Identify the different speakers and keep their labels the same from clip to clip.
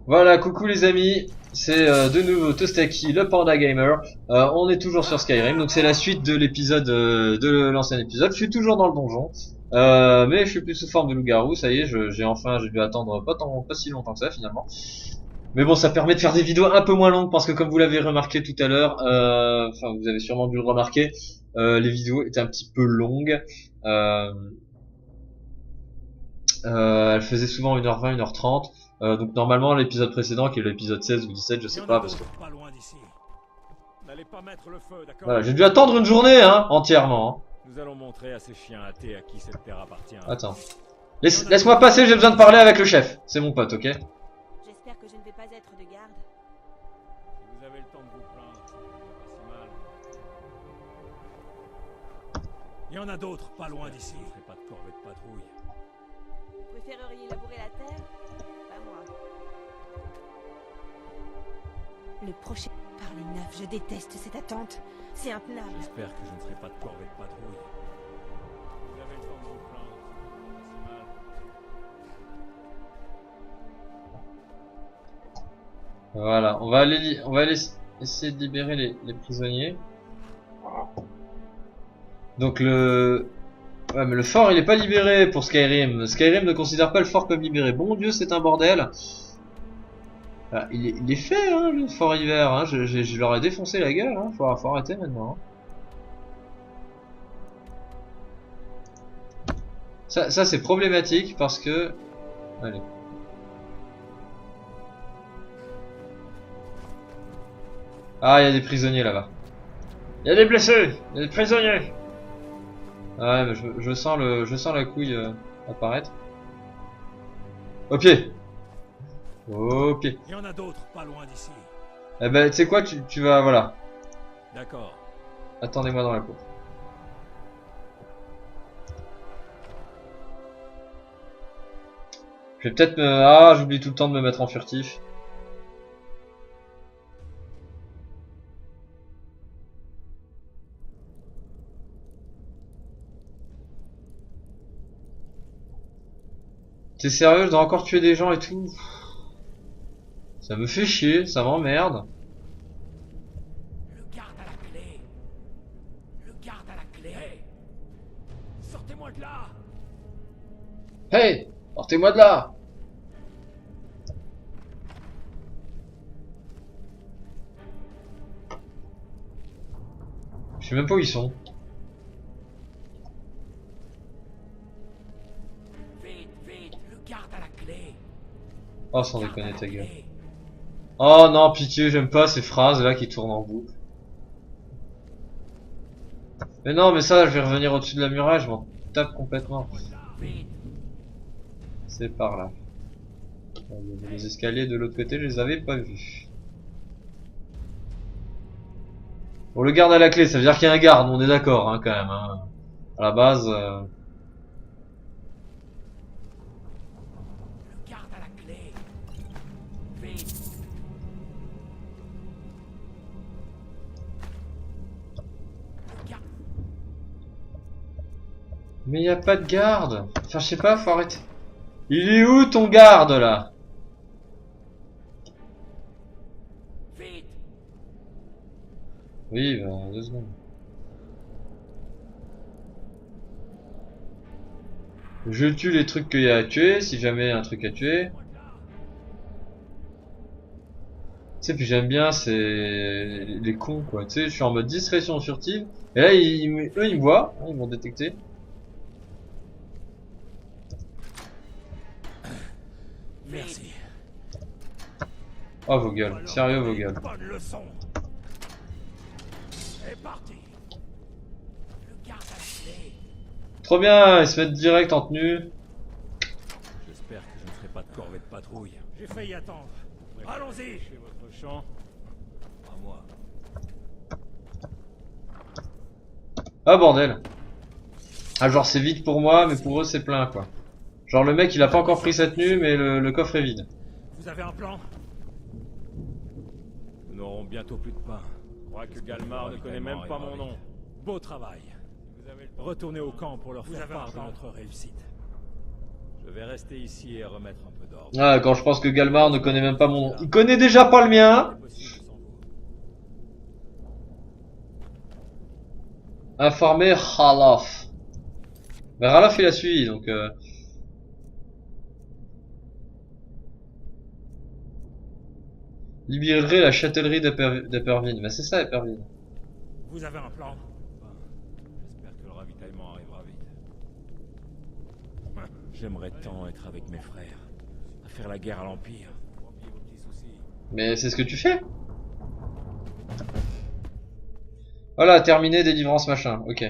Speaker 1: Voilà, coucou les amis, c'est de nouveau Tostaki, le Panda Gamer. On est toujours sur Skyrim, donc c'est la suite de l'épisode de l'ancien épisode. Je suis toujours dans le donjon, mais je suis plus sous forme de loup-garou. Ça y est, j'ai dû attendre pas si longtemps que ça finalement. Mais bon, ça permet de faire des vidéos un peu moins longues parce que comme vous l'avez remarqué tout à l'heure, enfin vous avez sûrement dû le remarquer, les vidéos étaient un petit peu longues. Euh, Elle faisait souvent 1h20, 1h30. Donc normalement l'épisode précédent qui est l'épisode 16 ou 17, je sais pas parce que
Speaker 2: pas loin d'ici. N'allez pas mettre le feu, d'accord?
Speaker 1: voilà, j'ai dû attendre une journée hein, entièrement.
Speaker 2: Nous allons montrer à ces chiens athées à qui cette terre appartient.
Speaker 1: Attends. Laisse-moi passer, j'ai besoin de parler avec le chef. C'est mon pote, ok?
Speaker 3: J'espère que je ne vais pas être de garde.
Speaker 2: Si vous avez le temps de vous plaindre, c'est pas si mal. Il y en a d'autres pas loin d'ici. Je ne ferai pas de corvée de patrouille.
Speaker 3: Vous préféreriez labourer la terre? Pas moi. Le prochain... Par les neufs, je déteste cette attente. C'est intenable.
Speaker 2: J'espère que je ne ferai pas de corvée de patrouille. Si vous avez le temps de vous plaindre, c'est pas si mal.
Speaker 1: Voilà, on va aller essayer de libérer les prisonniers. Donc ouais, mais le fort il est pas libéré pour Skyrim. Skyrim ne considère pas le fort comme libéré. Bon Dieu, c'est un bordel. Ah, il est fait, hein, le fort hiver. Hein. Je leur ai défoncé la gueule. Hein. Faut arrêter maintenant. Hein. Ça c'est problématique parce que... Allez. Ah, il y a des prisonniers là-bas. Il y a des blessés, il y a des prisonniers. Ah ouais, mais je sens la couille apparaître. Au pied. Au pied.
Speaker 2: Il y en a d'autres pas loin d'ici.
Speaker 1: Eh ben, tu sais quoi, tu vas, voilà.
Speaker 2: D'accord.
Speaker 1: Attendez-moi dans la cour. Je vais peut-être me... Ah, j'oublie tout le temps de me mettre en furtif. T'es sérieux, je dois encore tuer des gens et tout? Ça me fait chier, ça m'emmerde.
Speaker 2: Le garde à la clé. Le garde à la clé. Hey, sortez-moi de là.
Speaker 1: Hey, sortez-moi de là! Je sais même pas où ils sont.
Speaker 2: Vite, vite, le garde à la clé.
Speaker 1: Oh, sans déconner ta gueule. Oh non, pitié, j'aime pas ces phrases là qui tournent en boucle. Mais non, mais ça, je vais revenir au-dessus de la muraille, je m'en tape complètement. C'est par là. Les escaliers de l'autre côté, je les avais pas vus. Bon, le garde à la clé, ça veut dire qu'il y a un garde, on est d'accord, hein, quand même. Hein. À la base...
Speaker 2: Le garde à la clé. Vite. Le garde.
Speaker 1: Mais y a pas de garde. Enfin, je sais pas, faut arrêter. Il est où ton garde, là?
Speaker 2: Vite.
Speaker 1: Oui, bah, 2 secondes. Je tue les trucs qu'il y a à tuer, si jamais y a un truc à tuer. Tu sais, puis j'aime bien, c'est les cons, quoi. Tu sais, je suis en mode discrétion furtive. Et là, eux, ils me voient. Hein, ils m'ont détecté.
Speaker 2: Merci.
Speaker 1: Oh, vos gueules. Sérieux, vos gueules.
Speaker 2: Bonne leçon. C'est parti. Le garde à la clé.
Speaker 1: Trop bien, ils se mettent direct en tenue.
Speaker 2: J'espère que je ne ferai pas de corvée de patrouille. J'ai failli attendre. Allons-y. Chez votre champ. À moi.
Speaker 1: Ah, bordel. Ah, genre, c'est vide pour moi, mais pour eux, c'est plein, quoi. Genre, le mec, il a pas encore pris sa tenue, mais le coffre est vide.
Speaker 2: Vous avez un plan? Nous n'aurons bientôt plus de pain. Je crois que Galmar ne connaît même pas mon nom. Beau travail. Retournez au camp pour leur faire part de notre réussite. Je vais rester ici et remettre un peu d'ordre.
Speaker 1: Ah, quand je pense que Galmar ne connaît même pas mon nom. Il connaît déjà pas le mien.
Speaker 2: C'est possible sans vous.
Speaker 1: Informer Ralof. Mais Ralof il a suivi donc libérer la châtellerie d'Epperville. Mais c'est ça Epperville.
Speaker 2: Vous avez un plan? Enfin, j'espère que le ravitaillement arrivera vite. J'aimerais tant être avec mes frères, à faire la guerre à l'Empire. Pour oublier vos petits soucis.
Speaker 1: Mais c'est ce que tu fais. Voilà, terminé, délivrance machin, ok.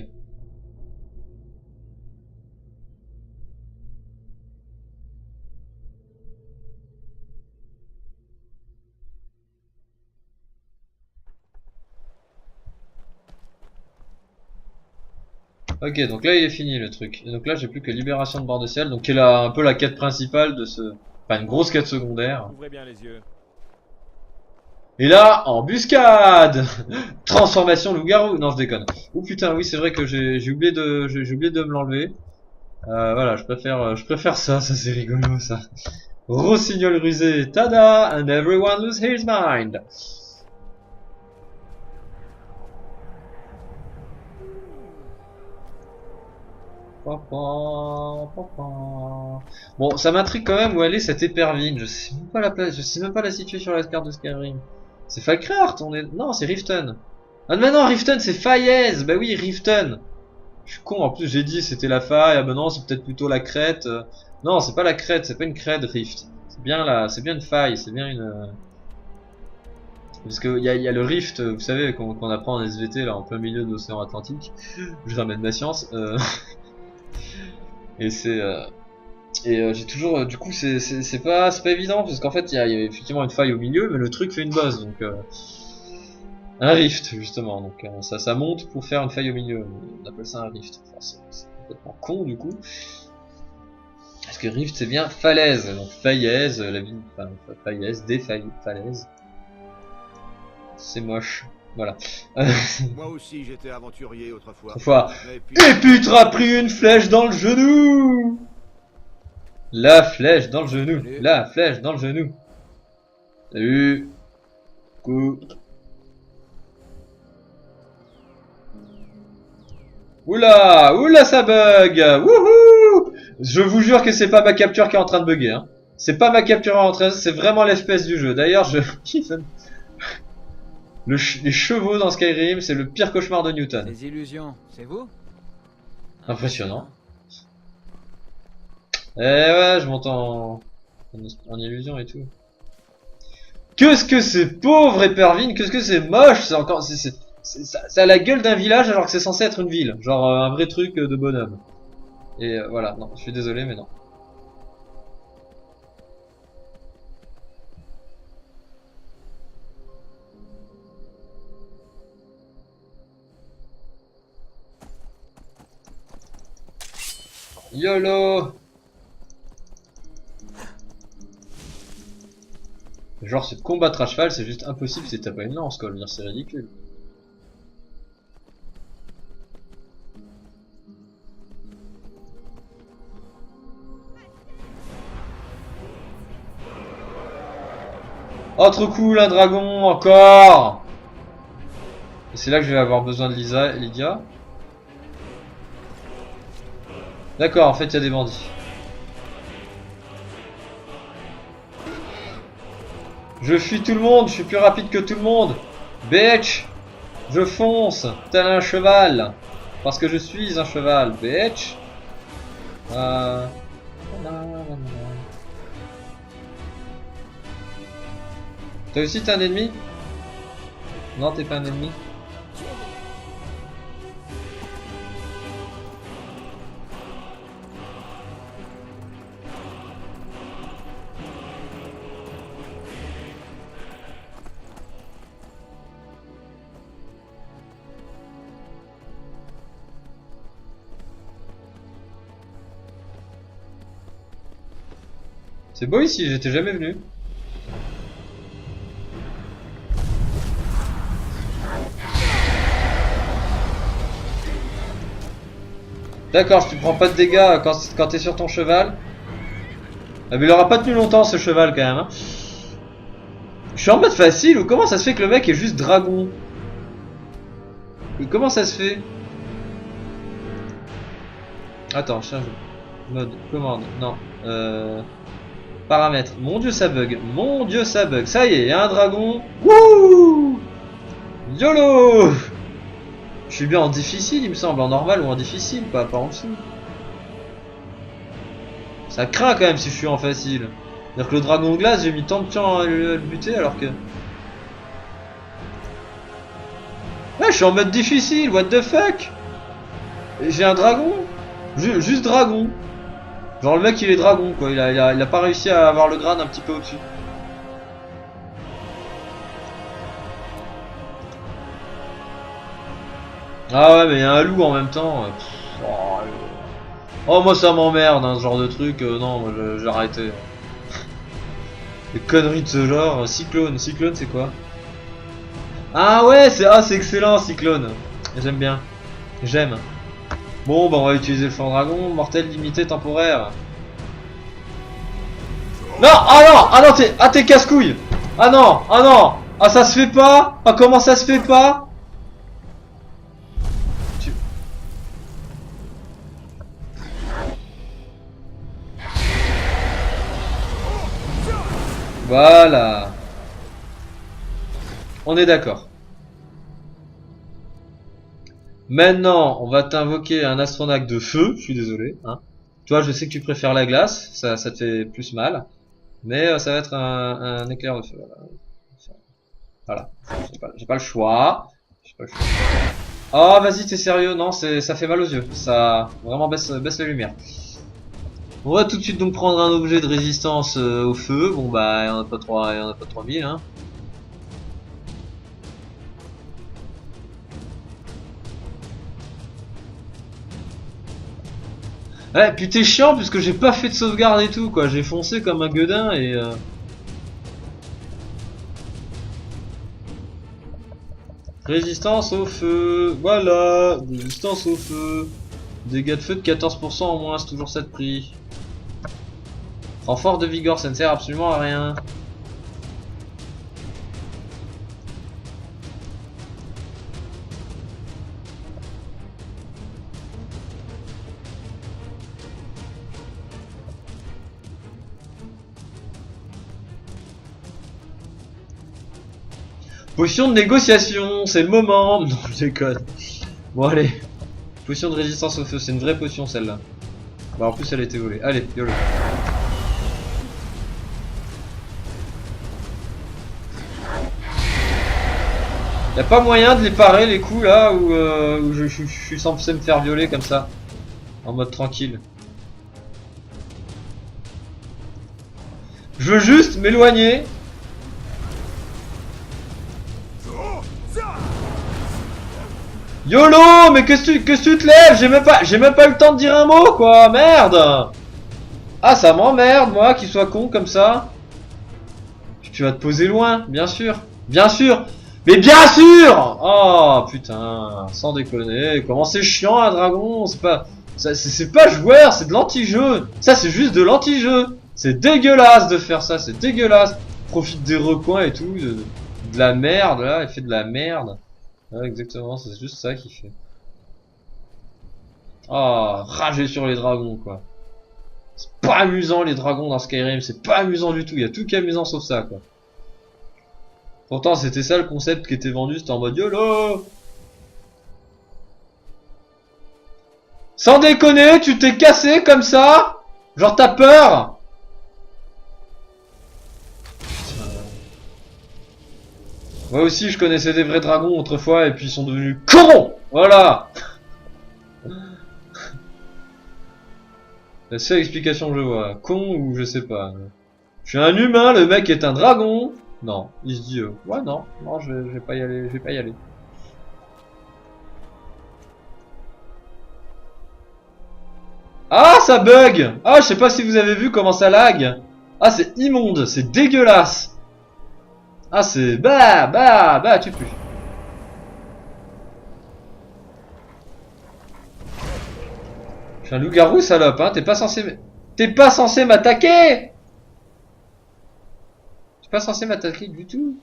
Speaker 1: Ok, donc là il est fini le truc. Et donc là j'ai plus que libération de bord de ciel, donc qui est un peu la quête principale de ce... Enfin une grosse quête secondaire.
Speaker 2: Ouvrez bien les yeux.
Speaker 1: Et là, embuscade. Transformation loup-garou. Non, je déconne. Oh putain, oui, c'est vrai que j'ai oublié de me l'enlever. Voilà, je préfère ça c'est rigolo ça. Rossignol rusé, tada, and everyone lose his mind. Bon, ça m'intrigue quand même où elle est cette Epperville. Je sais même pas la place, je sais même pas la situer sur la carte de Skyrim. C'est Falkreath, on est... Non, c'est Riften. Ah mais non, Riften c'est Faiez. Bah oui, Riften. Je suis con, en plus j'ai dit c'était la faille. Ah bah non, c'est peut-être plutôt la crête. Non, c'est pas la crête, c'est pas une crête Rift. C'est bien une faille, c'est bien une... Parce qu'il y a le rift, vous savez, qu'on apprend en SVT là en plein milieu de l'océan Atlantique. Je ramène ma science. Et c'est j'ai toujours du coup c'est pas évident parce qu'en fait il y a effectivement une faille au milieu mais le truc fait une bosse donc un rift justement donc ça monte pour faire une faille au milieu, on appelle ça un rift. Enfin, c'est complètement con du coup parce que rift c'est bien falaise donc faillaise la ville enfin faillaise des falaises c'est moche. Voilà.
Speaker 4: Moi aussi j'étais aventurier autrefois.
Speaker 1: Et puis tu as pris une flèche dans le genou. La flèche dans le genou.
Speaker 4: Salut.
Speaker 1: La flèche dans le genou. Salut. Coup. Oula, ça bug. Wouhou. Je vous jure que c'est pas ma capture qui est en train de bugger. Hein. C'est pas ma capture en train, c'est vraiment l'espèce du jeu. D'ailleurs, je kiffe. Les chevaux dans Skyrim, c'est le pire cauchemar de Newton.
Speaker 5: Les illusions, c'est vous?
Speaker 1: Impressionnant. Eh ouais, je monte en illusion et tout. Qu'est-ce que c'est pauvre Epperville, qu'est-ce que c'est moche, c'est encore, ça a la gueule d'un village alors que c'est censé être une ville. Genre un vrai truc de bonhomme. Et voilà, non, je suis désolé mais non. YOLO. Genre c'est combattre à cheval c'est juste impossible si t'as pas une lance quoi, je veux dire c'est ridicule. Oh trop cool un dragon encore. Et c'est là que je vais avoir besoin de Lydia. D'accord, en fait il y a des bandits. Je fuis tout le monde, je suis plus rapide que tout le monde. Bitch. Je fonce, tel un cheval. Parce que je suis un cheval, bitch. Toi aussi t'es un ennemi? Non, t'es pas un ennemi. C'est beau ici, j'étais jamais venu. D'accord, tu prends pas de dégâts quand t'es sur ton cheval. Ah mais il aura pas tenu longtemps ce cheval quand même hein. Je suis en mode facile ou comment ça se fait que le mec est juste dragon? Comment ça se fait? Attends, change. Mode, commande, non. Paramètres. Mon dieu ça bug. Mon dieu ça bug. Ça y est, il y a un dragon. Wouh! YOLO! Je suis bien en difficile il me semble, en normal ou en difficile, pas en dessous. Ça craint quand même si je suis en facile. C'est-à-dire que le dragon de glace, j'ai mis tant de temps à le buter alors que... Ouais, je suis en mode difficile, what the fuck? Et j'ai un dragon? Juste dragon. Genre le mec il est dragon quoi, il a pas réussi à avoir le grade un petit peu au-dessus. Ah ouais mais il y a un loup en même temps. Oh moi ça m'emmerde hein, ce genre de truc, non moi j'ai arrêté. Les conneries de ce genre. Cyclone c'est quoi? Ah ouais c'est excellent Cyclone. J'aime bien. J'aime. Bon bah on va utiliser le flanc dragon, mortel limité temporaire. Non, ah non t'es casse-couille. Ah non, ah ça se fait pas. Ah comment ça se fait pas? Voilà. On est d'accord. Maintenant, on va t'invoquer un astronaute de feu, je suis désolé. Hein. Toi, je sais que tu préfères la glace, ça te fait plus mal. Mais ça va être un éclair de feu. Voilà. J'ai pas le choix. Oh, vas-y, t'es sérieux? Non, ça fait mal aux yeux. Ça vraiment baisse la lumière. On va tout de suite donc prendre un objet de résistance au feu. Bon bah, il y en a pas 3000 hein. Ouais, puis t'es chiant puisque j'ai pas fait de sauvegarde et tout quoi, j'ai foncé comme un gueudin et Résistance au feu, voilà, résistance au feu. Dégâts de feu de 14% en moins, c'est toujours ça de prix. Renfort de vigueur, ça ne sert absolument à rien. Potion de négociation, c'est le moment. Non, je déconne. Bon, allez. Potion de résistance au feu, c'est une vraie potion celle-là. Bah, en plus, elle a été volée. Allez, YOLO. Y'a pas moyen de les parer les coups là où je suis censé me faire violer comme ça. En mode tranquille. Je veux juste m'éloigner. YOLO, mais qu'est-ce que tu te lèves? J'ai même pas eu le temps de dire un mot quoi, merde. Ah ça m'emmerde moi qu'il soit con comme ça. Tu vas te poser loin, bien sûr. Bien sûr. Mais bien sûr. Oh putain, sans déconner, comment c'est chiant un dragon, c'est pas joueur, c'est de l'anti-jeu. Ça c'est juste de l'anti-jeu. C'est dégueulasse de faire ça, c'est dégueulasse. Profite des recoins et tout, de la merde là, il fait de la merde. Ouais, exactement, c'est juste ça qu'il fait. Ah, rager sur les dragons quoi. C'est pas amusant les dragons dans Skyrim, c'est pas amusant du tout, il y a tout qui est amusant sauf ça quoi. Pourtant c'était ça le concept qui était vendu, c'était en mode YOLO. Sans déconner, tu t'es cassé comme ça? Genre t'as peur? Moi aussi je connaissais des vrais dragons autrefois et puis ils sont devenus cons. Voilà. La seule explication que je vois, con ou je sais pas. Je suis un humain, le mec est un dragon. Non, il se dit ouais non, je vais pas y aller, je vais pas y aller. Ah ça bug. Ah je sais pas si vous avez vu comment ça lag. Ah c'est immonde, c'est dégueulasse. Ah c'est bah tu pues. Je suis un loup-garou salope hein, t'es pas censé m'attaquer. Pas censé m'attaquer du tout.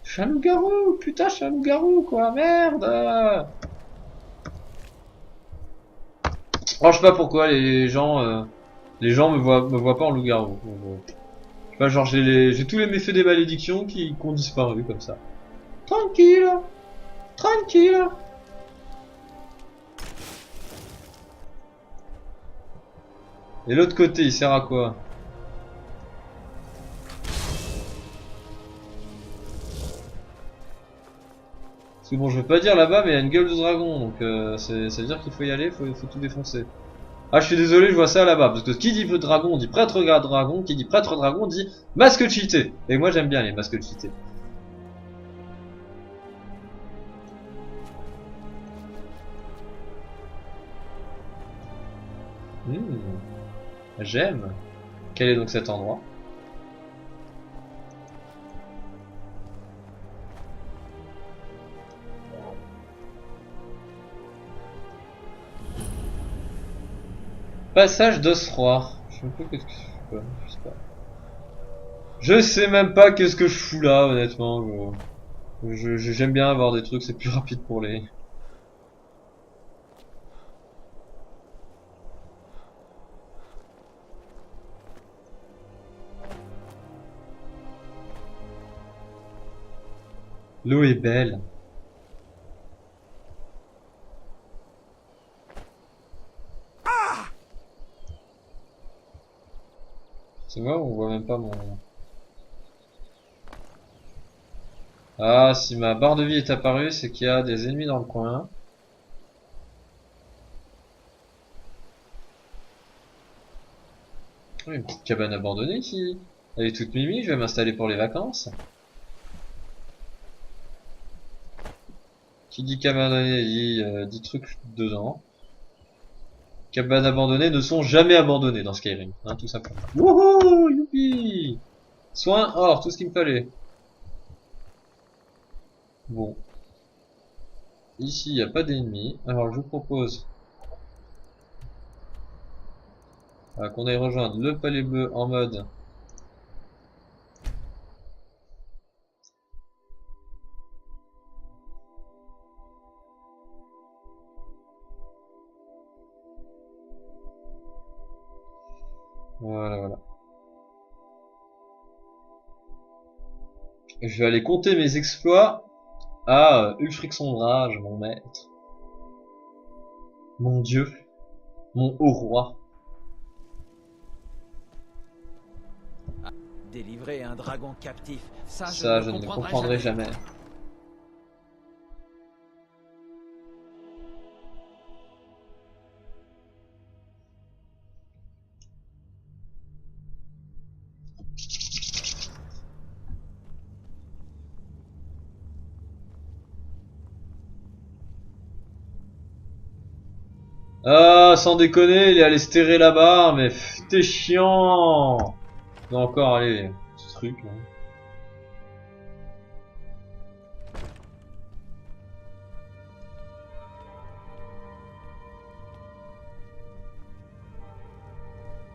Speaker 1: Je suis un loup-garou, putain, je suis un loup-garou, quoi, merde. Oh, je sais pas pourquoi les gens me voient pas en loup-garou. Je sais pas, genre j'ai tous les méfaits des malédictions qui ont disparu comme ça. Tranquille, tranquille. Et l'autre côté, il sert à quoi? Parce que bon, je veux pas dire là-bas, mais il y a une gueule de dragon, donc ça veut dire qu'il faut y aller, faut tout défoncer. Ah, je suis désolé, je vois ça là-bas, parce que qui dit dragon dit prêtre dragon, qui dit prêtre dragon dit masque cheaté. Et moi j'aime bien les masques cheatés. J'aime. Quel est donc cet endroit? Passage d'Osroir. Je sais pas qu'est-ce que je fais. Je sais pas. Je sais même pas qu'est-ce que je fous là, honnêtement. J'aime bien avoir des trucs, c'est plus rapide pour les. L'eau est belle. C'est moi, on voit même pas mon. Ah, si ma barre de vie est apparue, c'est qu'il y a des ennemis dans le coin. Oui, une petite cabane abandonnée ici. Elle est toute mimi, je vais m'installer pour les vacances. Qui dit cabane abandonnée dit trucs dedans. Cabanes abandonnées ne sont jamais abandonnées dans Skyrim, hein, tout simplement. Wouhou, youpi. Soin, or, tout ce qu'il me fallait. Bon. Ici, il n'y a pas d'ennemis. Alors, je vous propose qu'on aille rejoindre le palais bleu en mode... Voilà, voilà. Je vais aller compter mes exploits à Ulfric Sombrage, mon maître. Mon dieu. Mon haut roi.
Speaker 5: Délivrer un dragon captif, ça
Speaker 1: Je ne comprendrai jamais. Ah, sans déconner, il est allé se terrer là-bas, mais t'es chiant. Non, encore, allez, ce truc. Hein.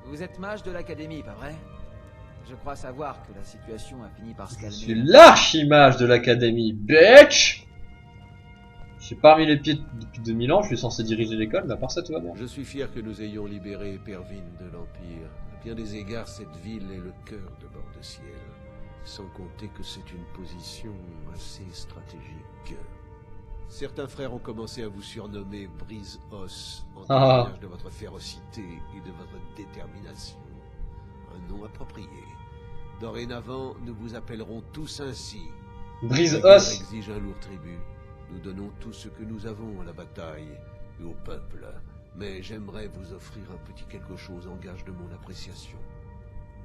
Speaker 5: Vous êtes mage de l'académie, pas vrai? Je crois savoir que la situation a fini par se
Speaker 1: Je
Speaker 5: calmer.
Speaker 1: suis l'archimage de l'académie, bitch. Je suis parmi les pieds depuis 2000 ans, je suis censé diriger l'école, mais à part ça, tout va bien.
Speaker 6: Je suis fier que nous ayons libéré Pervine de l'Empire. À bien des égards, cette ville est le cœur de Bord de Ciel. Sans compter que c'est une position assez stratégique. Certains frères ont commencé à vous surnommer Brise-Os, en témoignage de votre férocité et de votre détermination. Un nom approprié. Dorénavant, nous vous appellerons tous ainsi.
Speaker 1: Brise-Os
Speaker 6: exige un lourd tribut. Nous donnons tout ce que nous avons à la bataille et au peuple, mais j'aimerais vous offrir un petit quelque chose en gage de mon appréciation.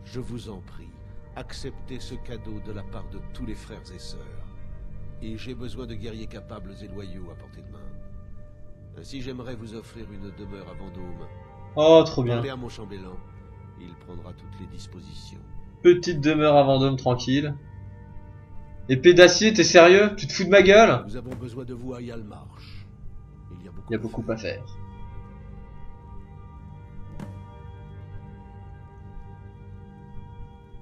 Speaker 6: Je vous en prie, acceptez ce cadeau de la part de tous les frères et sœurs. Et j'ai besoin de guerriers capables et loyaux à portée de main. Ainsi, j'aimerais vous offrir une demeure à Vendôme.
Speaker 1: Oh, trop bien.
Speaker 6: Parlez à mon chambellan, il prendra toutes les dispositions.
Speaker 1: Petite demeure à Vendôme, tranquille. Épée d'acier, t'es sérieux? Tu te fous de ma gueule?
Speaker 6: Nous avons besoin de vous à Yalmarch. Il
Speaker 1: y a beaucoup à faire.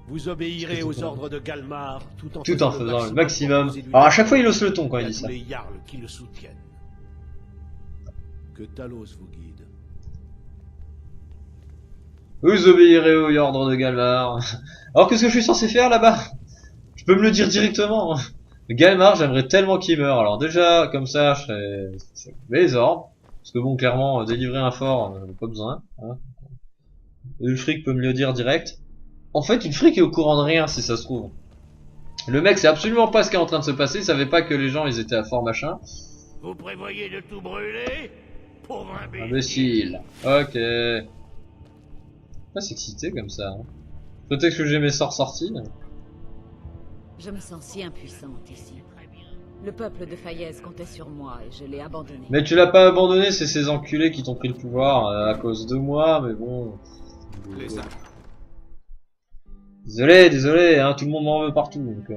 Speaker 6: Vous obéirez aux ordres de Galmar
Speaker 1: Tout en faisant le maximum.
Speaker 6: pour causer du
Speaker 1: Alors à chaque fois il
Speaker 6: bien
Speaker 1: hausse le ton quand il
Speaker 6: à
Speaker 1: dit
Speaker 6: tous
Speaker 1: ça.
Speaker 6: les Jarls qui le soutiennent. Que Talos vous guide.
Speaker 1: Vous obéirez aux ordres de Galmar. Alors qu'est-ce que je suis censé faire là-bas? Je peux me le dire directement. Galmar, j'aimerais tellement qu'il meure. Alors déjà, comme ça, je serais les ordres. Parce que bon, clairement, délivrer un fort, pas besoin. Hein. Ulfric peut me le dire direct. En fait, Ulfric est au courant de rien, si ça se trouve. Le mec sait absolument pas ce qui est en train de se passer, il savait pas que les gens, ils étaient à fort machin.
Speaker 2: Vous prévoyez de tout brûler? Pauvre
Speaker 1: Imbécile. Ok. Pas s'exciter comme ça. Hein. Peut-être que j'ai mes sorts sortis.
Speaker 7: Je me sens si impuissante ici. Le peuple de Fayez comptait sur moi et je l'ai abandonné.
Speaker 1: Mais tu l'as pas abandonné, c'est ces enculés qui t'ont pris le pouvoir à cause de moi, mais bon.
Speaker 4: Les
Speaker 1: Désolé, hein, tout le monde m'en veut partout. Donc,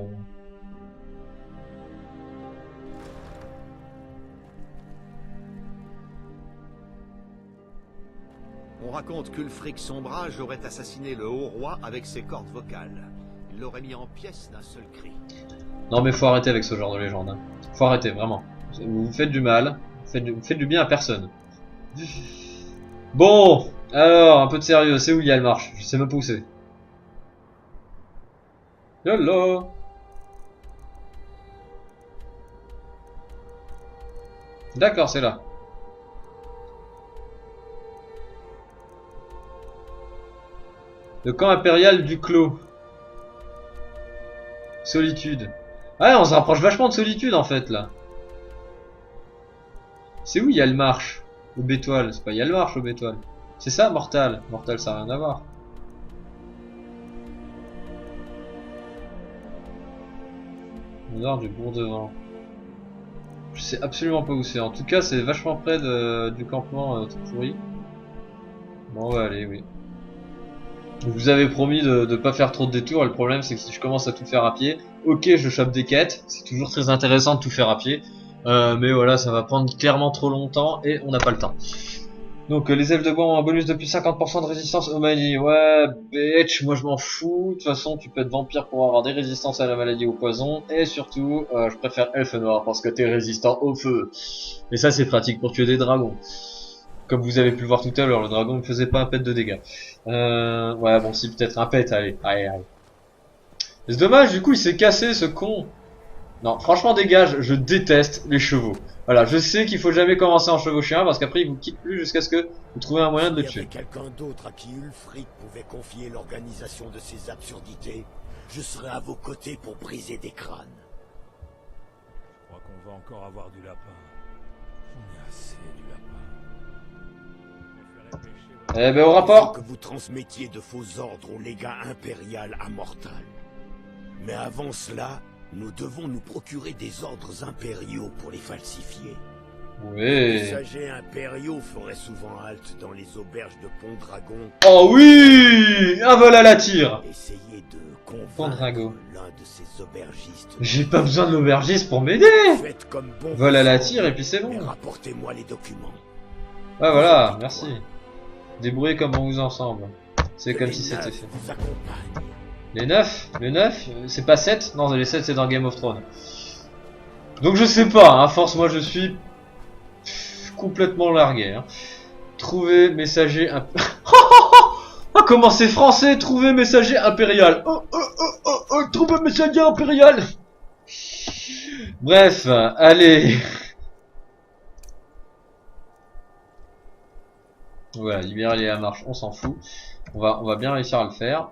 Speaker 4: On raconte qu'Ulfric Sombrage aurait assassiné le haut roi avec ses cordes vocales. Il l'aurait mis en pièces d'un seul cri.
Speaker 1: Non mais faut arrêter avec ce genre de légende. Hein. Faut arrêter, vraiment. Vous faites du mal, vous faites du bien à personne. Bon, alors, un peu de sérieux, c'est où il y a le marche? Je sais même pas où c'est. Yolo. D'accord, c'est là. Le camp impérial du Clos. Solitude. Ouais, on se rapproche vachement de Solitude en fait là. C'est où il y a le marche au Bétoile? C'est pas il y a le marche au Bétoile. C'est ça, Mortal. Mortal, ça n'a rien à voir. Au nord du Bourg-de-Vent. Je sais absolument pas où c'est. En tout cas, c'est vachement près du campement tout pourri. Bon, on va aller, oui. Je vous avais promis de pas faire trop de détours, et le problème c'est que si je commence à tout faire à pied, ok je chope des quêtes, c'est toujours très intéressant de tout faire à pied, mais voilà ça va prendre clairement trop longtemps et on n'a pas le temps. Donc les elfes de bois ont un bonus de plus 50% de résistance aux maladies, ouais bitch, moi je m'en fous, de toute façon tu peux être vampire pour avoir des résistances à la maladie au poison, et surtout je préfère elfe noir parce que t'es résistant au feu, et ça c'est pratique pour tuer des dragons. Comme vous avez pu le voir tout à l'heure, le dragon ne faisait pas un pet de dégâts. Ouais, bon, si, peut-être un pet, allez. C'est dommage, du coup, il s'est cassé, ce con. Non, franchement, dégage, je déteste les chevaux. Voilà, je sais qu'il faut jamais commencer en chevauchien, parce qu'après, il vous quitte plus jusqu'à ce que vous trouvez un moyen de le tuer.
Speaker 8: Quelqu'un d'autre à qui Ulfric pouvait confier l'organisation de ces absurdités, je serais à vos côtés pour briser des crânes.
Speaker 2: Je crois qu'on va encore avoir du lapin. J'en ai assez du lapin.
Speaker 1: Eh ben au rapport.
Speaker 8: Que vous transmettiez de faux ordres au légat impérial à Mortal. Mais avant cela, nous devons nous procurer des ordres impériaux pour les falsifier.
Speaker 1: Oui.
Speaker 8: Les messagers impériaux feraient souvent halte dans les auberges de Pont-Dragon.
Speaker 1: Oh oui, un vol à la tire.
Speaker 8: Essayez de
Speaker 1: Pont-Dragon.
Speaker 8: convaincre l'un de ces aubergistes.
Speaker 1: J'ai pas besoin de l'aubergiste pour m'aider.
Speaker 8: Faites comme bon
Speaker 1: Vol à la
Speaker 8: vous
Speaker 1: tire et puis c'est bon.
Speaker 8: et rapportez-moi les documents.
Speaker 1: Ouais, voilà, merci. Débrouillez comme on vous ensemble. C'est comme
Speaker 8: Les
Speaker 1: si c'était
Speaker 8: neufs
Speaker 1: fait.
Speaker 8: vous accompagnent.
Speaker 1: Les 9? Les 9? C'est pas 7? Non, les 7 c'est dans Game of Thrones. Donc je sais pas, hein, force moi je suis complètement largué. Hein. Trouver messager Ah comment c'est français, trouver messager impérial. Trouver messager impérial. Bref, allez. Voilà, libérer les marches, on s'en fout. On va bien réussir à le faire.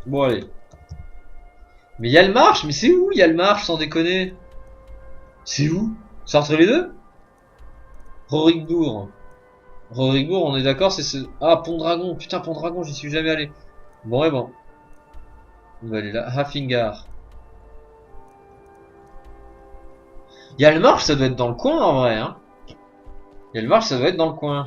Speaker 1: Bon allez. Mais il y a le marche, mais c'est où il y a le marche sans déconner? C'est où? C'est entre les deux? Rorikbourg. Rorikbourg, on est d'accord, c'est ce... Ah, Pont-Dragon, putain, Pont-Dragon, j'y suis jamais allé. Bon et bon. On va aller là, Hafingar. Il y a le marche, ça doit être dans le coin en vrai, hein. Il y a le marche, ça doit être dans le coin.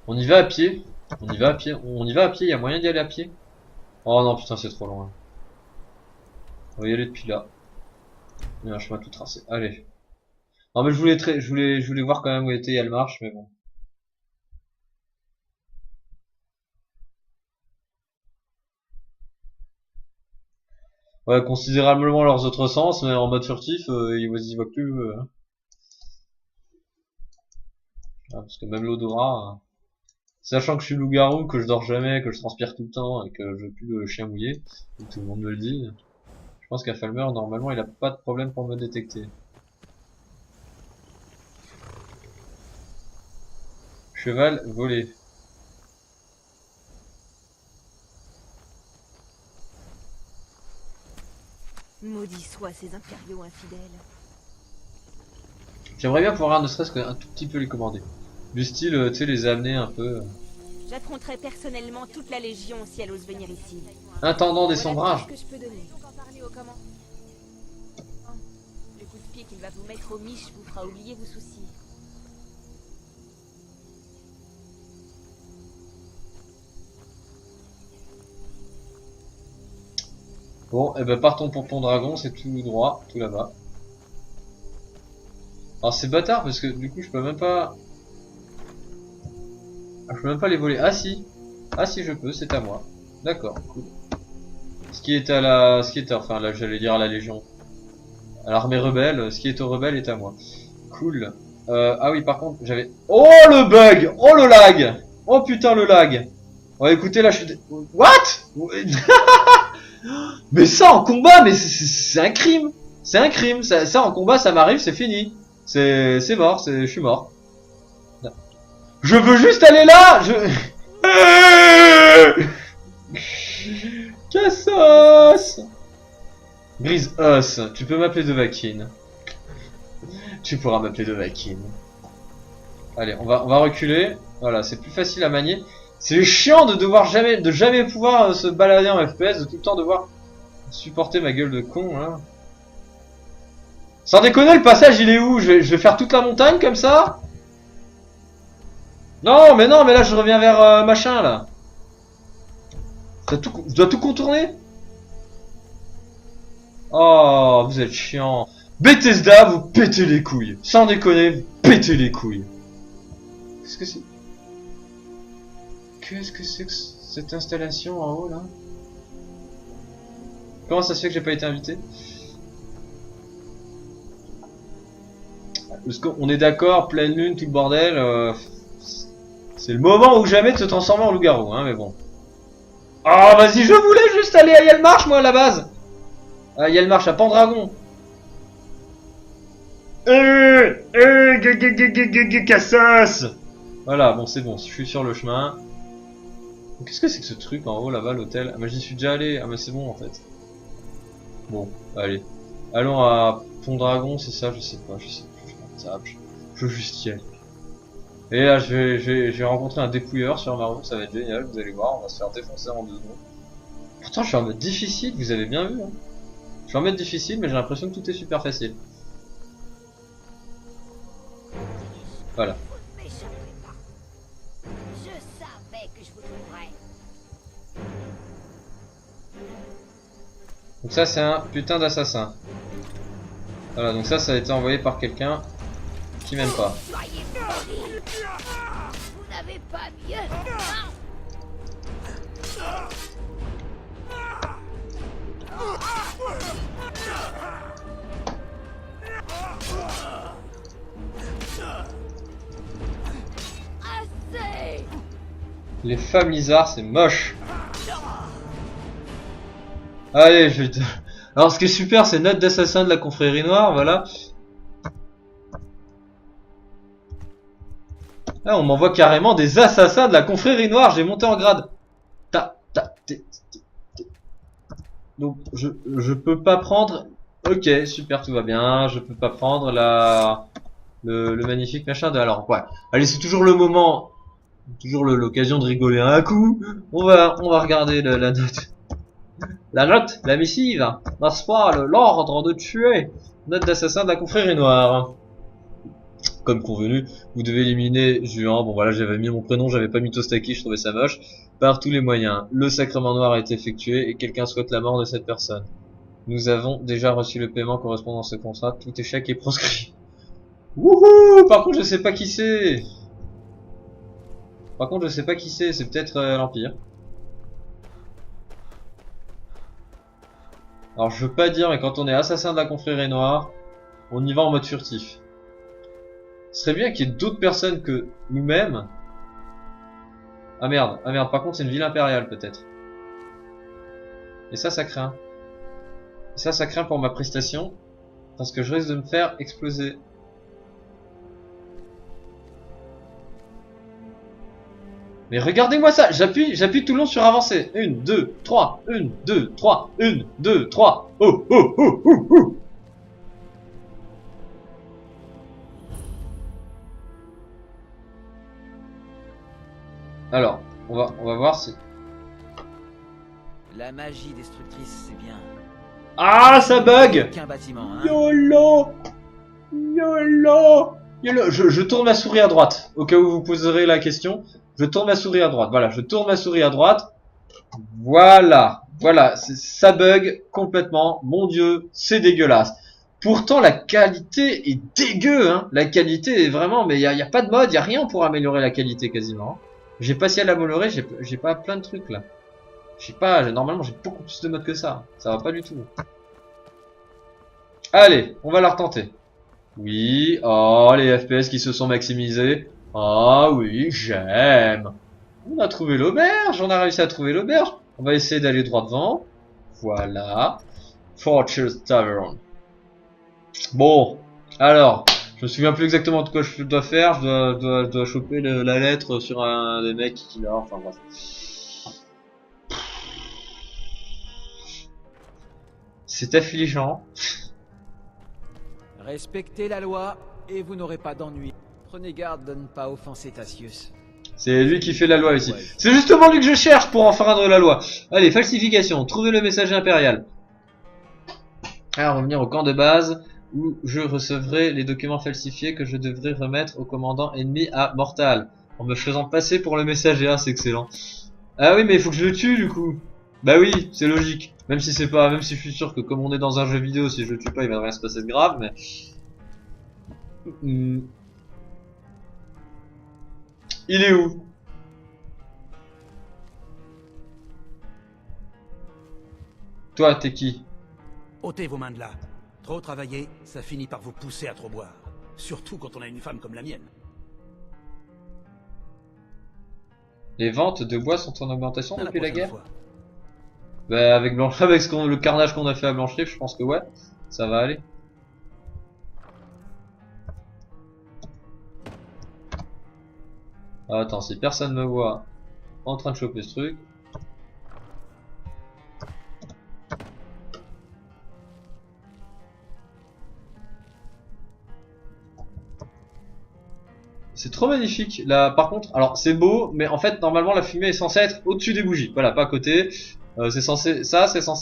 Speaker 1: On y va à pied. On y va à pied. On y va à pied. Il y a moyen d'y aller à pied. Oh non, putain, c'est trop loin. On va y aller depuis là. Il y a un chemin tout tracé. Allez. Non, mais je voulais voir quand même où était Yalmarch, mais bon. Ouais, considérablement leurs autres sens, mais en mode furtif, ils voient que plus. Ah, parce que même l'odorat, sachant que je suis loup-garou, que je dors jamais, que je transpire tout le temps et que je pue le chien mouillé, et tout le monde me le dit, je pense qu'à Falmer, normalement, il a pas de problème pour me détecter. Cheval volé.
Speaker 3: Maudits soient ces impériaux infidèles.
Speaker 1: J'aimerais bien pouvoir ne serait-ce qu'un tout petit peu les commander. Du style, tu sais, les amener un peu.
Speaker 3: J'affronterai personnellement toute la Légion si elle ose venir ici.
Speaker 1: Intendant des
Speaker 3: Voilà
Speaker 1: sombrages.
Speaker 3: tout ce que je peux donner. Donc en parler au commandant. Le coup de pied qu'il va vous mettre au miche vous fera oublier vos soucis.
Speaker 1: Bon, et ben partons pour Pont-Dragon, c'est tout droit, tout là-bas. Alors c'est bâtard parce que du coup je peux même pas... Ah, je peux même pas les voler. Ah si. Ah si je peux, c'est à moi. D'accord, cool. Ce qui est à la... Enfin là j'allais dire à la Légion. À l'armée rebelle, ce qui est aux rebelles est à moi. Cool. Ah oui par contre j'avais... Oh le bug! Oh le lag! Oh putain le lag! Ouais écoutez là je suis... What? Mais ça en combat, mais c'est un crime! C'est un crime! Ça en combat ça m'arrive, c'est fini! C'est mort, je suis mort. Je veux juste aller là! Cassos! Grise os, tu peux m'appeler Dovahkiin. Tu pourras m'appeler Dovahkiin. Allez, on va reculer. Voilà, c'est plus facile à manier. C'est chiant de jamais pouvoir se balader en FPS, de tout le temps devoir supporter ma gueule de con, hein. Sans déconner, le passage il est où? Je vais faire toute la montagne comme ça? Non, mais là je reviens vers machin là. Je dois tout contourner? Oh, vous êtes chiant. Bethesda, vous pétez les couilles. Sans déconner, vous pétez les couilles. Qu'est-ce que c'est? Qu'est-ce que c'est que cette installation en haut là? Comment ça se fait que j'ai pas été invité? Parce qu'on est d'accord, pleine lune, tout le bordel. C'est le moment ou jamais de se transformer en loup-garou, hein, mais bon. Ah, vas-y, je voulais juste aller à Yalmarch, moi, à la base. À Yalmarch, à Pendragon. Cassos. Voilà, bon, c'est bon, je suis sur le chemin. Qu'est-ce que c'est que ce truc en haut, là-bas, l'hôtel? Ah, mais j'y suis déjà allé. Ah, mais c'est bon, en fait. Bon, allez. Allons à Pont-Dragon, c'est ça? Je sais pas, je sais plus. Je veux juste y aller. Et là, je vais rencontrer un dépouilleur sur ma route, ça va être génial, vous allez voir, on va se faire défoncer en 2 secondes. Pourtant, je suis en mode difficile, vous avez bien vu, hein. Je suis en mode difficile, mais j'ai l'impression que tout est super facile. Voilà.
Speaker 3: Je savais que je vous trouverais.
Speaker 1: Donc ça, c'est un putain d'assassin. Voilà, donc ça a été envoyé par quelqu'un qui m'aime pas.
Speaker 3: Soyez maudits. Vous n'avez pas mieux. Assez.
Speaker 1: Les femmes lizards, c'est moche. Allez, je vais te... Alors ce qui est super, c'est note d'assassin de la confrérie noire, voilà. Là, on m'envoie carrément des assassins de la confrérie noire, j'ai monté en grade. Donc, je peux pas prendre... Ok, super, tout va bien. Je peux pas prendre le magnifique machin de... Alors, ouais. Allez, c'est toujours le moment... Toujours l'occasion de rigoler un coup. On va regarder la note. La note, la missive, n'est-ce pas, l'ordre de tuer. Note d'assassin de la confrérie noire. Comme convenu, vous devez éliminer Juan. Bon voilà, j'avais mis mon prénom, j'avais pas mis Tostaki, je trouvais ça moche. Par tous les moyens, le sacrement noir est effectué et quelqu'un souhaite la mort de cette personne. Nous avons déjà reçu le paiement correspondant à ce contrat. Tout échec est proscrit. Wouhou! Par contre, je sais pas qui c'est. Par contre, je sais pas qui c'est peut-être l'Empire. Alors, je veux pas dire, mais quand on est assassin de la confrérie noire, on y va en mode furtif. Ce serait bien qu'il y ait d'autres personnes que nous-mêmes. Ah merde, par contre, c'est une ville impériale peut-être. Et ça craint. Et ça craint pour ma prestation, parce que je risque de me faire exploser. Mais regardez-moi ça, j'appuie tout le long sur avancer. 1, 2, 3, 1, 2, 3, 1, 2, 3. Oh, oh, oh, oh, oh. Alors, on va voir si...
Speaker 5: La magie destructrice, c'est bien.
Speaker 1: Ah, ça bug!
Speaker 5: Aucun bâtiment, hein.
Speaker 1: YOLO! YOLO! YOLO! Je tourne ma souris à droite, au cas où vous poserez la question. Je tourne ma souris à droite. Voilà, je tourne ma souris à droite. Voilà. Voilà, ça bug complètement. Mon Dieu, c'est dégueulasse. Pourtant, la qualité est dégueu, hein. La qualité est vraiment... Mais y a pas de mode, y a rien pour améliorer la qualité quasiment. J'ai pas si à l'améliorer, j'ai pas plein de trucs là. Normalement j'ai beaucoup plus de modes que ça. Ça va pas du tout. Allez, on va la retenter. Oui, oh, les FPS qui se sont maximisés. Ah oui, j'aime. On a trouvé l'auberge, on a réussi à trouver l'auberge. On va essayer d'aller droit devant. Voilà. Fortress Tavern. Bon, alors, je me souviens plus exactement de quoi je dois faire. Je dois choper la lettre sur un des mecs qui l'a. Enfin bref. C'est affligeant.
Speaker 5: Respectez la loi et vous n'aurez pas d'ennui. Prenez garde de ne pas offenser Tacius.
Speaker 1: C'est lui qui fait la loi ici. C'est justement lui que je cherche pour enfreindre la loi. Allez, falsification. Trouvez le messager impérial. Alors, revenir au camp de base où je recevrai les documents falsifiés que je devrais remettre au commandant ennemi à Mortal. En me faisant passer pour le messager. Ah, c'est excellent. Ah oui, mais il faut que je le tue du coup. Bah oui, c'est logique. Même si je suis sûr que comme on est dans un jeu vidéo, si je le tue pas, il va rien se passer de grave, mais... Il est où? Toi, t'es qui?
Speaker 9: Ôtez vos mains de là. Trop travailler, ça finit par vous pousser à trop boire. Surtout quand on a une femme comme la mienne.
Speaker 1: Les ventes de bois sont en augmentation
Speaker 9: À
Speaker 1: depuis la guerre?
Speaker 9: fois.
Speaker 1: Bah avec le carnage qu'on a fait à Blancherive, je pense que ouais, ça va aller. Attends, si personne me voit en train de choper ce truc. C'est trop magnifique. Là, par contre, alors c'est beau, mais en fait normalement la fumée est censée être au-dessus des bougies. Voilà, pas à côté. C'est censé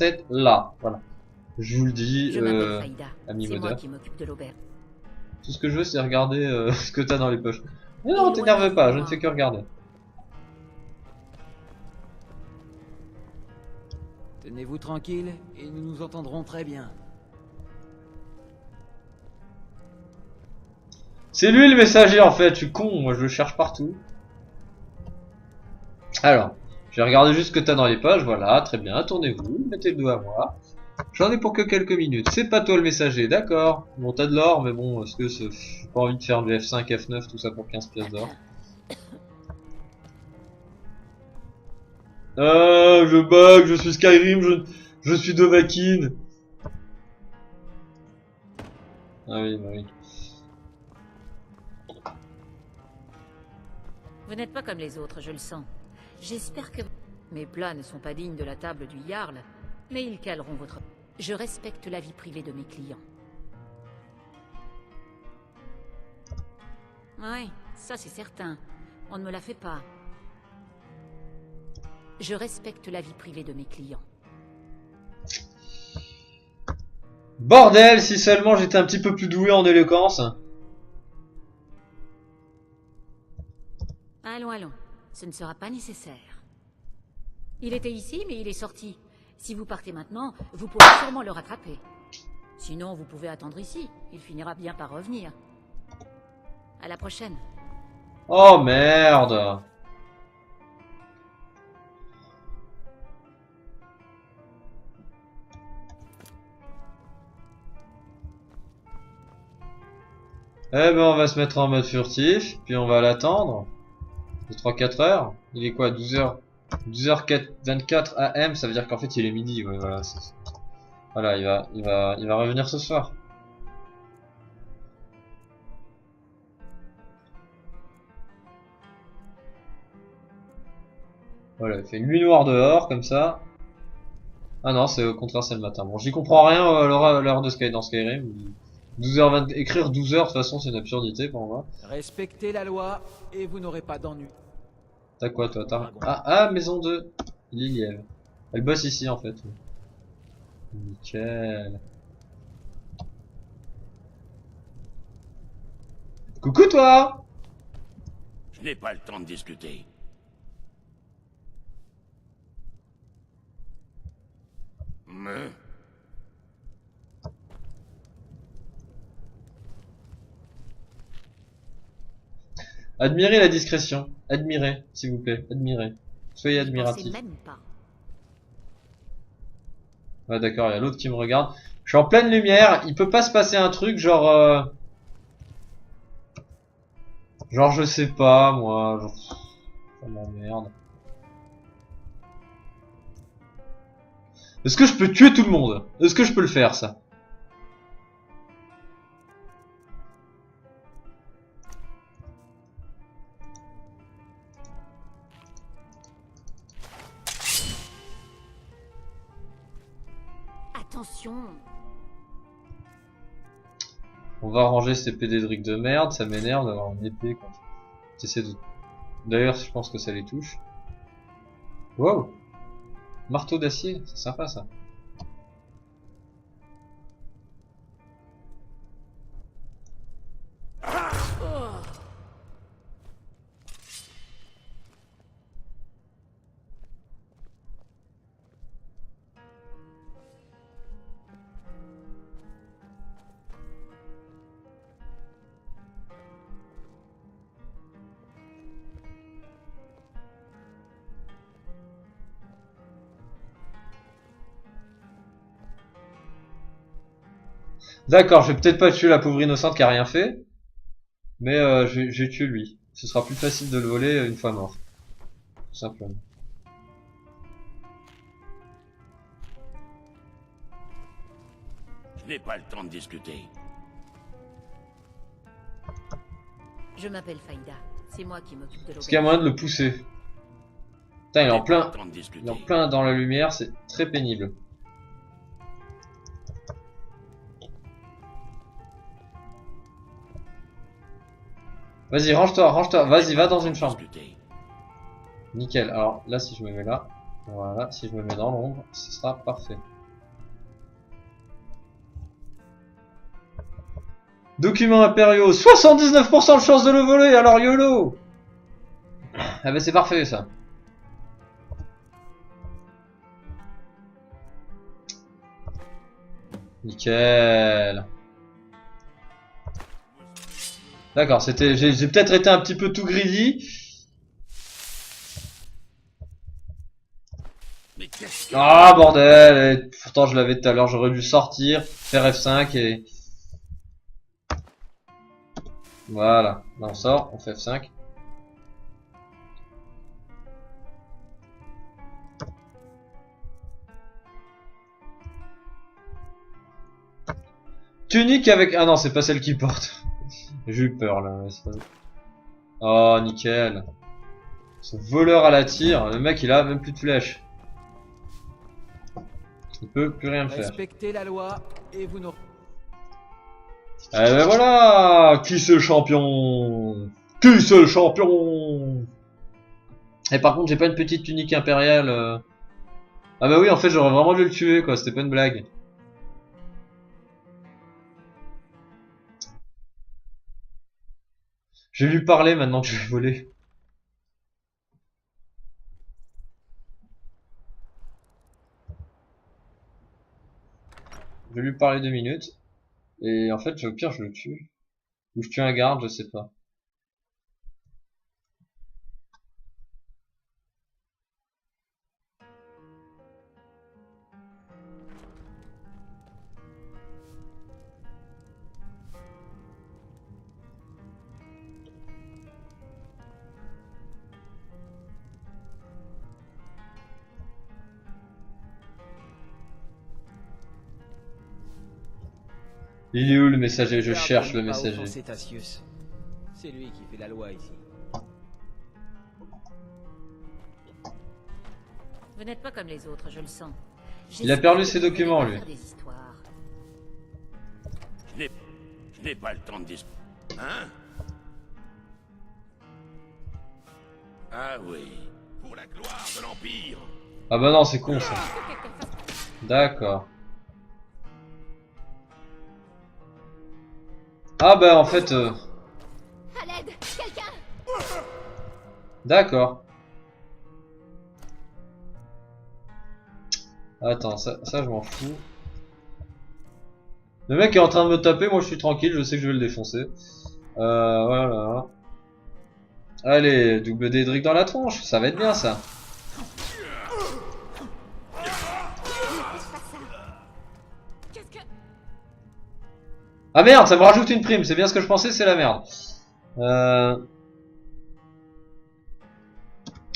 Speaker 1: être là. Voilà. Je vous le dis, ami modeur. Tout ce que je veux, c'est regarder ce que t'as dans les poches. Mais non, t'énerve pas, je ne fais que regarder.
Speaker 5: Tenez-vous tranquille et nous nous entendrons très bien.
Speaker 1: C'est lui le messager en fait, je suis con, moi je le cherche partout. Alors, je vais regarder juste ce que t'as dans les pages, voilà, très bien, tournez-vous, mettez le doigt à moi. J'en ai pour que quelques minutes, c'est pas toi le messager, d'accord. Bon, t'as de l'or, mais bon, est-ce que j'ai pas envie de faire du F5, F9, tout ça pour 15 pièces d'or. Ah, je bug, je suis Skyrim, je suis Dovahkiin. Ah oui, bah oui.
Speaker 7: Vous n'êtes pas comme les autres, je le sens. J'espère que... Mes plats ne sont pas dignes de la table du Jarl, mais ils caleront votre... Je respecte la vie privée de mes clients. Oui, ça c'est certain. On ne me la fait pas. Je respecte la vie privée de mes clients.
Speaker 1: Bordel, si seulement j'étais un petit peu plus doué en éloquence.
Speaker 7: Allons, allons. Ce ne sera pas nécessaire. Il était ici, mais il est sorti. Si vous partez maintenant, vous pourrez sûrement le rattraper. Sinon, vous pouvez attendre ici. Il finira bien par revenir. À la prochaine.
Speaker 1: Oh merde. Eh ben on va se mettre en mode furtif, puis on va l'attendre. De 3-4 heures. Il est quoi, 12h 12h24 AM, ça veut dire qu'en fait il est midi, ouais, voilà. Voilà, il va revenir ce soir. Voilà, il fait une nuit noire dehors, comme ça. Ah non, c'est au contraire, c'est le matin. Bon, j'y comprends rien à l'heure de dans Skyrim. 12h20, écrire 12h, de toute façon, c'est une absurdité pour moi.
Speaker 5: Respectez la loi et vous n'aurez pas d'ennui.
Speaker 1: T'as quoi, toi? Ah, maison 2. Lilièvre. Elle bosse ici, en fait. Nickel. Coucou, toi!
Speaker 8: Je n'ai pas le temps de discuter. Mais...
Speaker 1: Admirez la discrétion. Admirez, s'il vous plaît. Admirez. Soyez
Speaker 7: N'y pensez
Speaker 1: admiratifs.
Speaker 7: même pas.
Speaker 1: Ouais, d'accord, il y a l'autre qui me regarde. Je suis en pleine lumière, il peut pas se passer un truc genre... Genre je sais pas, moi... Genre... Ça m'emmerde. Est-ce que je peux tuer tout le monde? Est-ce que je peux le faire, ça?
Speaker 7: Attention.
Speaker 1: On va ranger ces pédédriques de merde, ça m'énerve d'avoir une épée quand j'essaie de... D'ailleurs, je pense que ça les touche. Wow! Marteau d'acier, c'est sympa ça. D'accord, je vais peut-être pas tuer la pauvre innocente qui a rien fait. Mais je vais tuer lui. Ce sera plus facile de le voler une fois mort. Tout simplement.
Speaker 8: Je n'ai pas le temps de discuter.
Speaker 7: Je m'appelle Faïda. C'est moi qui m'occupe de
Speaker 1: Est-ce qu'il y a moyen de le pousser? Putain, il est en plein. Il est en plein dans la lumière, c'est très pénible. Vas-y, range-toi, vas-y, va dans une chambre. Nickel, alors là si je me mets là, voilà, si je me mets dans l'ombre, ce sera parfait. Documents impériaux, 79% de chance de le voler, alors YOLO. Ah bah c'est parfait ça. Nickel. D'accord, c'était, j'ai peut-être été un petit peu tout greedy. Ah bordel, et pourtant je l'avais tout à l'heure, j'aurais dû sortir, faire F5 et... Voilà, là on sort, on fait F5. Tunique avec... Ah non, c'est pas celle qui porte. J'ai eu peur là. Oh, nickel. Ce voleur à la tire, le mec il a même plus de flèches. Il peut plus rien faire.
Speaker 5: Respectez la loi et vous n'aurez...
Speaker 1: Eh ben voilà. Qui c'est le champion? Qui c'est le champion? Et par contre j'ai pas une petite tunique impériale. Ah bah oui, en fait j'aurais vraiment dû le tuer quoi, c'était pas une blague. Je vais lui parler maintenant que je vais voler. Je vais lui parler 2 minutes. Et en fait, au pire, je le tue. Ou je tue un garde, je sais pas. Il est où le messager? Je cherche le messager.
Speaker 5: C'est lui qui fait la loi ici.
Speaker 7: Vous n'êtes pas comme les autres, je le sens.
Speaker 1: Il a perdu ses documents, lui.
Speaker 7: Des histoires.
Speaker 8: Je n'ai pas le temps de discuter. Hein? Ah oui, pour la gloire de l'Empire.
Speaker 1: Ah bah non, c'est con ça. D'accord. Ah bah en fait...
Speaker 3: À l'aide, quelqu'un!
Speaker 1: D'accord. Attends, ça je m'en fous. Le mec est en train de me taper, moi je suis tranquille, je sais que je vais le défoncer. Voilà. Allez, double Dédric dans la tronche, ça va être bien ça. Ah merde, ça me rajoute une prime, c'est bien ce que je pensais, c'est la merde.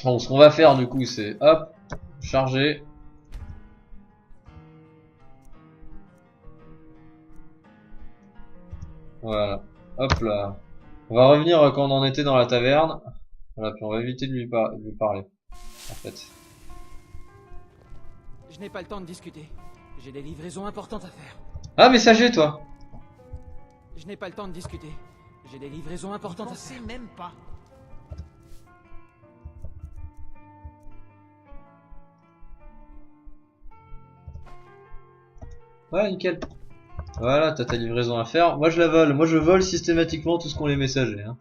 Speaker 1: Bon, ce qu'on va faire du coup, c'est hop, charger. Voilà, hop là. On va revenir quand on en était dans la taverne. Voilà, puis on va éviter de lui parler, en fait.
Speaker 5: Je n'ai pas le temps de discuter. J'ai des livraisons importantes à faire.
Speaker 1: Ah, messager, toi.
Speaker 5: Je n'ai pas le temps de discuter. J'ai des livraisons importantes à faire.
Speaker 9: même pas.
Speaker 1: Ouais, nickel. Voilà, t'as ta livraison à faire. Moi, je la vole. Moi, je vole systématiquement tout ce qu'ont les messagers. Hein.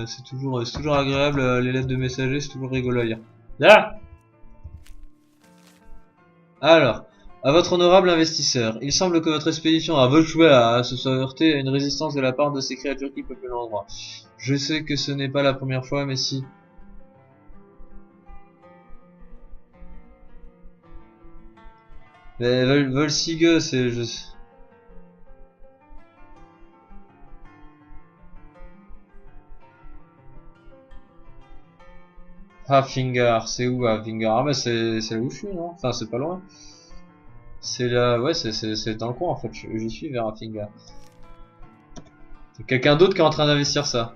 Speaker 1: C'est toujours agréable. Les lettres de messagers, c'est toujours rigolo à lire. Là. Alors, à votre honorable investisseur, il semble que votre expédition à Volchwea se soit heurtée à une résistance de la part de ces créatures qui peuplent l'endroit. Je sais que ce n'est pas la première fois, mais si... Mais Volsigue, c'est... Hafingar, c'est où Hafingar? Ah bah c'est là où je suis, non? Enfin c'est pas loin. C'est là, ouais c'est dans le coin en fait, j'y suis vers Hafingar. C'est quelqu'un d'autre qui est en train d'investir ça.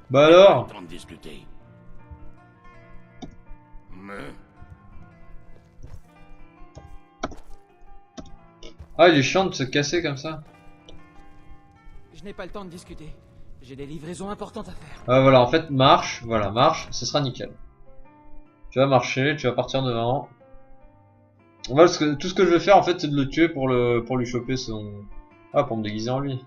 Speaker 1: Bah alors?
Speaker 8: Temps de discuter. Mais...
Speaker 1: Ah il est chiant de se casser comme ça.
Speaker 5: Je n'ai pas le temps de discuter. J'ai des livraisons importantes à faire.
Speaker 1: Ah voilà, en fait marche, voilà, marche, ce sera nickel. Tu vas marcher, tu vas partir devant. Voilà, tout ce que je vais faire en fait c'est de le tuer pour lui choper son... Ah, pour me déguiser en lui.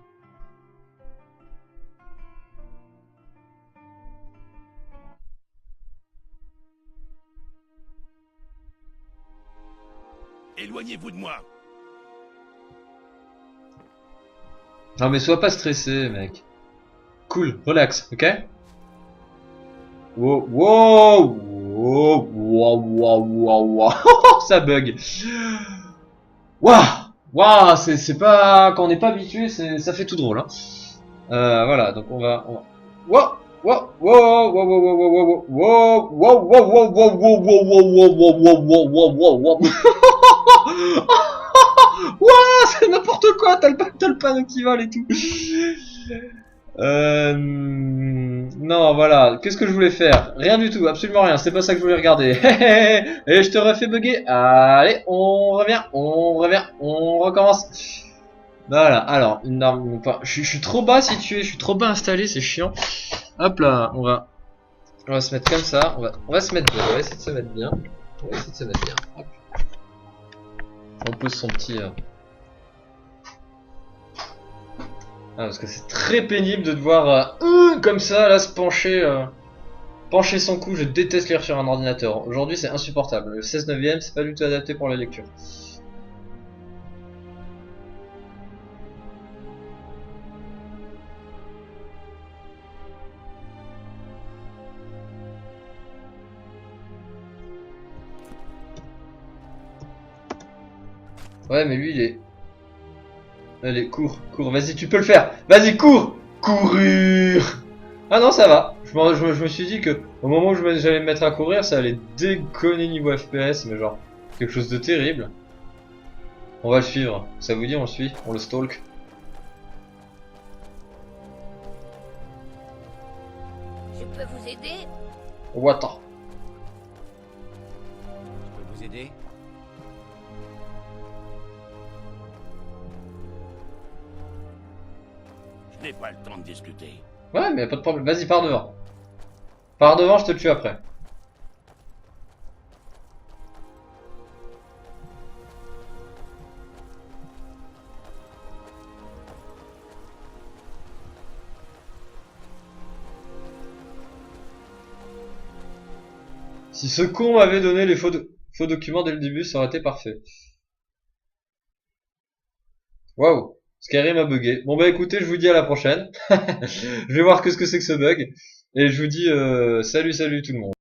Speaker 8: Éloignez-vous de moi.
Speaker 1: Non mais sois pas stressé mec. Cool, relax, ok? Wow, wow, wow, wow, wow, wow, wow. Ça bug. Waouh, waouh, c'est pas quand on n'est pas habitué, ça fait tout drôle. Hein. Voilà, donc on va. Wow, wow, wow, wow, wow, wow, wow, wow, wow, wow, wow, wow, wow, wow, wow, wow, wow, wow, wow. Wouah, c'est n'importe quoi, t'as le panneau qui vole et tout. Non, voilà, qu'est-ce que je voulais faire? Rien du tout, absolument rien, c'est pas ça que je voulais regarder. Et je te refais bugger. Allez, on revient, on recommence. Voilà, alors, non, je suis trop bas situé, je suis trop bas installé, c'est chiant. Hop là, on va se mettre comme ça, on va se mettre bien, on va essayer de se mettre bien. Hop. On pose son petit... Ah, parce que c'est très pénible de devoir comme ça là se pencher son cou. Je déteste lire sur un ordinateur. Aujourd'hui c'est insupportable. Le 16/9 c'est pas du tout adapté pour la lecture. Ouais mais lui il est... Allez, cours, vas-y, tu peux le faire. Vas-y, cours. Courir. Ah non, ça va. Je me suis dit que au moment où j'allais me mettre à courir, ça allait déconner niveau FPS, mais genre quelque chose de terrible. On va le suivre. Ça vous dit, on le suit, on le stalk.
Speaker 7: Je peux vous aider?
Speaker 1: Water.
Speaker 5: Je peux vous aider?
Speaker 8: Je n'ai pas le temps de discuter.
Speaker 1: Ouais, mais pas de problème. Vas-y, pars devant. Pars devant, je te tue après. Si ce con m'avait donné les faux documents dès le début, ça aurait été parfait. Waouh, Skyrim a bugué. Bon bah écoutez, je vous dis à la prochaine. Je vais voir ce que c'est que ce bug. Et je vous dis salut tout le monde.